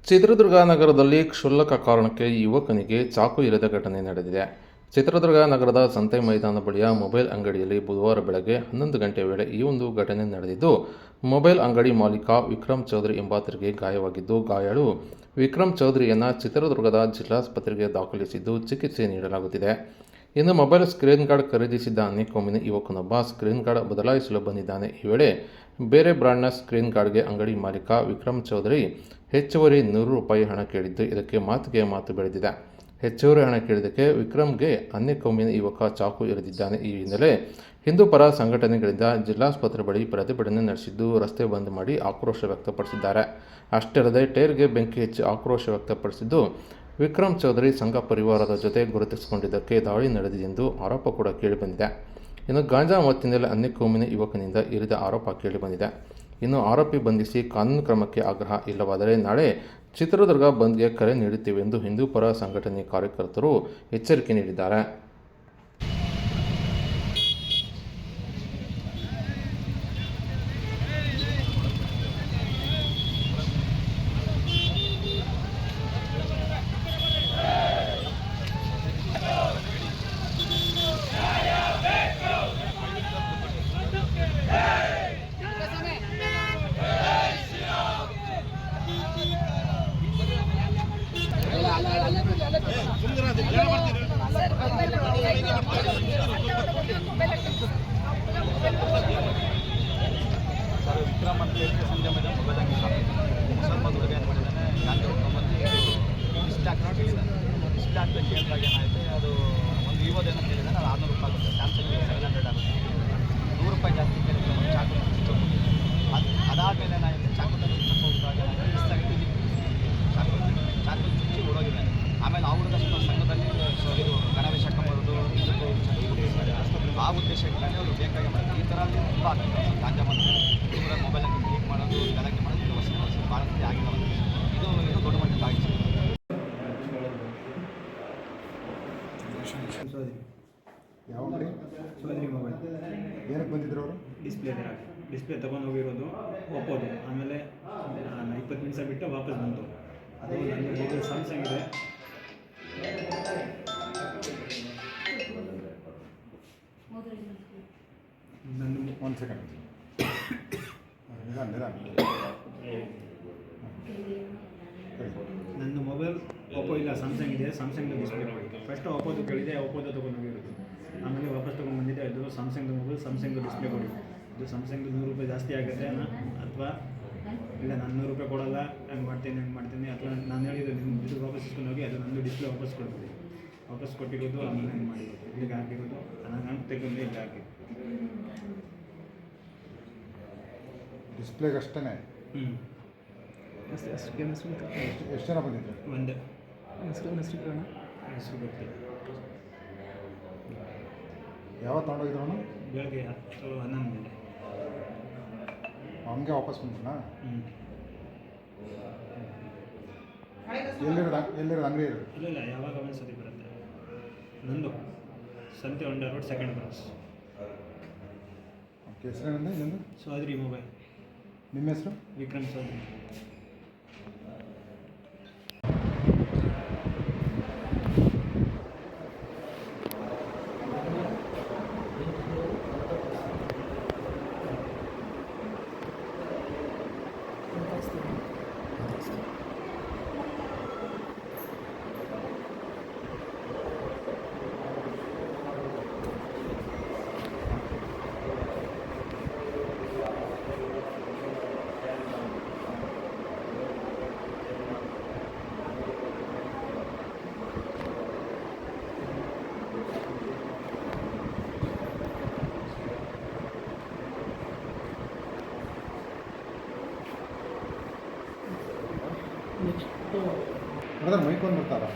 ಚಿತ್ರದುರ್ಗ ನಗರದಲ್ಲಿ ಕ್ಷುಲ್ಲಕ ಕಾರಣಕ್ಕೆ ಯುವಕನಿಗೆ ಚಾಕು ಇರಿದ ಘಟನೆ ನಡೆದಿದೆ. ಚಿತ್ರದುರ್ಗ ನಗರದ ಸಂತೆ ಮೈದಾನ ಬಳಿಯ ಮೊಬೈಲ್ ಅಂಗಡಿಯಲ್ಲಿ ಬುಧವಾರ ಬೆಳಗ್ಗೆ 11 ಗಂಟೆ ವೇಳೆ ಈ ಒಂದು ಘಟನೆ ನಡೆದಿದ್ದು, ಮೊಬೈಲ್ ಅಂಗಡಿ ಮಾಲೀಕ ವಿಕ್ರಮ್ ಚೌಧರಿ ಎಂಬಾತರಿಗೆ ಗಾಯವಾಗಿದ್ದು, ಗಾಯಾಳು ವಿಕ್ರಮ್ ಚೌಧರಿಯನ್ನು ಚಿತ್ರದುರ್ಗದ ಜಿಲ್ಲಾಸ್ಪತ್ರೆಗೆ ದಾಖಲಿಸಿದ್ದು ಚಿಕಿತ್ಸೆ ನೀಡಲಾಗುತ್ತಿದೆ. ಇನ್ನು ಮೊಬೈಲ್ ಸ್ಕ್ರೀನ್ ಗಾರ್ಡ್ ಖರೀದಿಸಿದ್ದ ಅನ್ಯಕೊಮ್ಮಿನ ಯುವಕನೊಬ್ಬ ಸ್ಕ್ರೀನ್ ಗಾರ್ಡ್ ಬದಲಾಯಿಸಲು ಬಂದಿದ್ದಾನೆ. ಈ ವೇಳೆ ಬೇರೆ ಬ್ರಾಂಡ್ನ ಸ್ಕ್ರೀನ್ ಗಾರ್ಡ್ಗೆ ಅಂಗಡಿ ಮಾಲೀಕ ವಿಕ್ರಮ್ ಚೌಧರಿ ಹೆಚ್ಚುವರಿ ₹100 ಹಣ ಕೇಳಿದ್ದು, ಇದಕ್ಕೆ ಮಾತಿಗೆ ಮಾತು ಬೆಳೆದಿದೆ. ಹೆಚ್ಚುವರಿ ಹಣ ಕೇಳಿದ್ದಕ್ಕೆ ವಿಕ್ರಮ್ಗೆ ಅನ್ಯಕೊಮ್ಮಿನ ಯುವಕ ಚಾಕು ಇರಿದಿದ್ದಾನೆ. ಈ ಹಿನ್ನೆಲೆ ಹಿಂದೂಪರ ಸಂಘಟನೆಗಳಿಂದ ಜಿಲ್ಲಾಸ್ಪತ್ರೆ ಬಳಿ ಪ್ರತಿಭಟನೆ ನಡೆಸಿದ್ದು, ರಸ್ತೆ ಬಂದ್ ಮಾಡಿ ಆಕ್ರೋಶ ವ್ಯಕ್ತಪಡಿಸಿದ್ದಾರೆ. ಅಷ್ಟೇ ಅಲ್ಲದೆ ಟೈರ್ಗೆ ಬೆಂಕಿ ಹಚ್ಚಿ ಆಕ್ರೋಶ ವ್ಯಕ್ತಪಡಿಸಿದ್ದು, ವಿಕ್ರಮ್ ಚೌಧರಿ ಸಂಘ ಪರಿವಾರದ ಜೊತೆ ಗುರುತಿಸಿಕೊಂಡಿದ್ದಕ್ಕೆ ದಾಳಿ ನಡೆದಿದೆ ಎಂದು ಆರೋಪ ಕೂಡ ಕೇಳಿಬಂದಿದೆ. ಇನ್ನು ಗಾಂಜಾ ಮತ್ತಿನಲ್ಲಿ ಅನ್ಯಕೊಮ್ಮಿನ ಯುವಕನಿಂದ ಇರಿದ ಆರೋಪ ಕೇಳಿಬಂದಿದೆ. ಇನ್ನು ಆರೋಪಿ ಬಂಧಿಸಿ ಕಾನೂನು ಕ್ರಮಕ್ಕೆ ಆಗ್ರಹ, ಇಲ್ಲವಾದರೆ ನಾಳೆ ಚಿತ್ರದುರ್ಗ ಬಂದ್ಗೆ ಕರೆ ನೀಡುತ್ತೇವೆ ಎಂದು ಹಿಂದೂಪರ ಸಂಘಟನೆ ಕಾರ್ಯಕರ್ತರು ಎಚ್ಚರಿಕೆ ನೀಡಿದ್ದಾರೆ. ವಿಕ್ರಮ್ ಅಂತ ಹೇಳಿ ಸಂಜೆ ಮೇಲೆ ಮೊಬೈಲ್ ಅಂಗಡಿ ಶಾಪ್ ಮುಸಲ್ಮಾನ್ ಹುಡುಗ ಏನು ಮಾಡಿದ್ದಾನೆ, ಗಾಂಜಾ ತೊಗೊಂಬಂದು ಡಿಸ್ಪ್ಲೇ ಹಾಕಿ ಡಿಸ್ಪ್ಲೇ ಹಾಕ್ಬೇಕು ಕೇಳಿದಾಗ ಏನಾಯಿತು, ಅದು ಒಂದು ವಿವೋದೇನೋ ಕೇಳಿದ್ದಾನೆ, ಅದು ₹600 ಆಗುತ್ತೆ. ಸ್ಯಾಮ್ಸಂಗ್ 700 ಆಗುತ್ತೆ. ₹100 ಜಾಸ್ತಿ ಕೇಳಿದ್ರೆ ಚಾಕು ಅದಾದಮೇಲೆ ಏನಾಯಿತು, ಚಾಕು ಹೋಗುವಾಗ ಏನಾಯಿತು, ಚಾಕು ಚುಚ್ಚಿ ಓಡೋಗಿದ್ದಾನೆ. ಆಮೇಲೆ ಆ ಹುಡುಗ ಸಂಘದಲ್ಲಿ ಇದು ಗಣವೇಶ ಹಾಕೊಂಬರೋದು, ಆ ಉದ್ದೇಶ ಇಟ್ಕೊಂಡು ಅವರು ಬೇಕಾಗಿ ಮಾಡೋದು. ಈ ಥರ ತುಂಬ ಆಗ್ತದೆ. ಗಾಂಜಾ ಬಂದು ಮೊಬೈಲ್ ಅಂಗಡಿ ಕ್ಲಿಕ್ ಮಾಡೋದು, ಗಲಾಟೆ ಮಾಡೋದು, ಇದು ಭಾಳ ಸತಿ ಆಗಿಲ್ಲ. ಇದು ದೊಡ್ಡ ಮಟ್ಟದ ಆಗಿದೆ. ಯಾವ ಅಂಗಡಿ? ಚೌಧರಿ ಮೊಬೈಲ್. ಏನಕ್ಕೆ ಬಂದಿದ್ರು ಅವರು? ಡಿಸ್ಪ್ಲೇ ತೊಗೊಂಡು ಹೋಗಿರೋದು ಒಪ್ಪೋದು. ಆಮೇಲೆ 20 ನಿಮಿಷ ಬಿಟ್ಟು ವಾಪಸ್ ಬಂತು. ಅದು ನನ್ನ ಮೊಬೈಲ್ ಸ್ಯಾಮ್ಸಂಗ್ ಇದೆ. ಒಂದು ಸೆಕೆಂಡ್ ನನ್ನ ಮೊಬೈಲ್ ಒಪ್ಪೋ ಇಲ್ಲ, ಸ್ಯಾಮ್ಸಂಗ್ ಇದೆ. ಸ್ಯಾಮ್ಸಂಗ್ದು ಡಿಸ್ಪ್ಲೇ ನೋಡಿ. ಫಸ್ಟ್ ಒಪ್ಪೋದು ಕೇಳಿದೆ, ಒಪ್ಪೋದು ತೊಗೊಂಡು ಹೋಗಿರೋದು. ಆಮೇಲೆ ವಾಪಸ್ ತೊಗೊಂಡು ಬಂದಿದ್ದೆ. ಇದು ಸ್ಯಾಮ್ಸಂಗ್ದು ಮೊಬೈಲ್, ಸ್ಯಾಮ್ಸಂಗ್ದು ಡಿಸ್ಪ್ಲೇ ಕೊಡಿ. ಇದು ಸ್ಯಾಮ್ಸಂಗ್ದು ₹100 ಜಾಸ್ತಿ ಆಗುತ್ತೆ ಅಥವಾ ಇಲ್ಲ, ನಾನು ₹100 ಕೊಡಲ್ಲ, ಹಂಗೆ ಮಾಡ್ತೀನಿ ಅಥವಾ ನಾನು ಹೇಳಿದ್ದು ನಿಮ್ಮ ದುಡ್ಡು ವಾಪಸ್ ಇಸ್ಕೊಂಡು ಹೋಗಿ, ಅದು ನಂದು ಡಿಸ್ಪ್ಲೇ ವಾಪಸ್ ಕೊಡ್ತೀನಿ. ವಾಪಸ್ ಕೊಟ್ಟಿರೋದು ಆಮೇಲೆ ಹಂಗೆ ಮಾಡಿರೋದು, ಇಲ್ಲಿಗೆ ಹಾಕಿರೋದು ನಾನು ತೆಗೊಂಡು ಇಲ್ಲಿ ಹಾಕಿ ಡಿಸ್ಪ್ಲೇಗೆ ಅಷ್ಟೇ. ಎಷ್ಟು ಜನ ಬಂದಿದ್ರು? ಒಂದೇ ಹೆಸರು ಗೊತ್ತಿಲ್ಲ. ಯಾವತ್ತು ತೊಗೊಂಡೋಗಿದ್ರು ಅವನು? ಬೆಳಗ್ಗೆ 10-11 ಗಂಟೆ. ಅವನಿಗೆ ವಾಪಸ್ ಬಂದ್ರಾ? ಎಲ್ಲಿರೋದು ಅಂಗಡಿ ಇರೋದು? ಇಲ್ಲ, ಯಾವಾಗ ಒಂದು ಸತಿ ಬರುತ್ತೆ. ನಂದು ಸಂತೆ ಹೊಂಡ ರೋಡ್, ಸೆಕೆಂಡ್ ಕ್ರಾಸ್. ಓಕೆ, ಹೆಸರೇನಂದ್ರೆ ಇನ್ನೊಂದು? ಚೌಧರಿ ಮೊಬೈಲ್. ನಿಮ್ಮ ಹೆಸರು? ವಿಕ್ರಮ್ ಚೌಧರಿ. ಬ್ರದರ್, ಮೈಕ್ ಬಂದು ಬರ್ತಾರಾ?